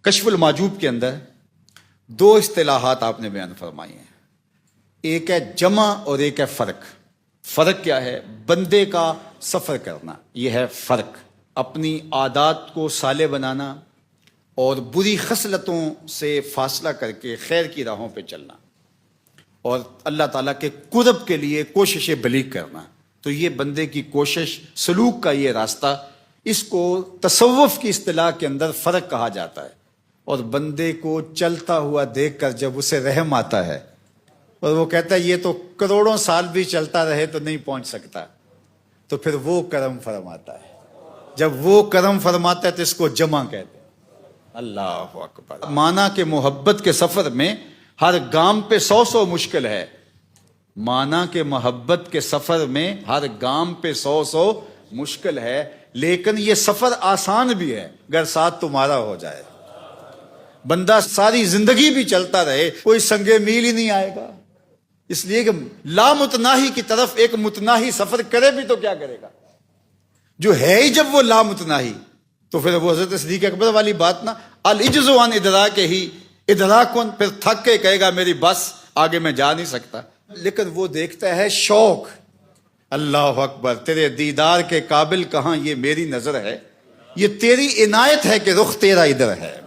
کشف المحجوب کے اندر دو اصطلاحات آپ نے بیان فرمائی ہیں، ایک ہے جمع اور ایک ہے فرق۔ فرق کیا ہے؟ بندے کا سفر کرنا، یہ ہے فرق، اپنی عادات کو صالح بنانا اور بری خصلتوں سے فاصلہ کر کے خیر کی راہوں پہ چلنا اور اللہ تعالیٰ کے قرب کے لیے کوشش بلیغ کرنا۔ تو یہ بندے کی کوشش، سلوک کا یہ راستہ، اس کو تصوف کی اصطلاح کے اندر فرق کہا جاتا ہے۔ اور بندے کو چلتا ہوا دیکھ کر جب اسے رحم آتا ہے اور وہ کہتا ہے یہ تو کروڑوں سال بھی چلتا رہے تو نہیں پہنچ سکتا، تو پھر وہ کرم فرماتا ہے۔ جب وہ کرم فرماتا ہے تو اس کو جمع کہتے ہیں۔ اللہ اکبر۔ مانا کہ محبت کے سفر میں ہر گام پہ 100 مشکل ہے، مانا کہ محبت کے سفر میں ہر گام پہ 100 مشکل ہے، لیکن یہ سفر آسان بھی ہے اگر ساتھ تمہارا ہو جائے۔ بندہ ساری زندگی بھی چلتا رہے، کوئی سنگے میل ہی نہیں آئے گا، اس لیے کہ لامتناہی کی طرف ایک متناہی سفر کرے بھی تو کیا کرے گا؟ جو ہے ہی جب وہ لامتناہی، تو پھر وہ حضرت صدیق اکبر والی بات نا، العجز عن ادراک ہی ادراکن، پھر تھک کے کہے گا میری بس، آگے میں جا نہیں سکتا۔ لیکن وہ دیکھتا ہے شوق، اللہ اکبر، تیرے دیدار کے قابل کہاں یہ میری نظر ہے، یہ تیری عنایت ہے کہ رخ تیرا ادھر ہے۔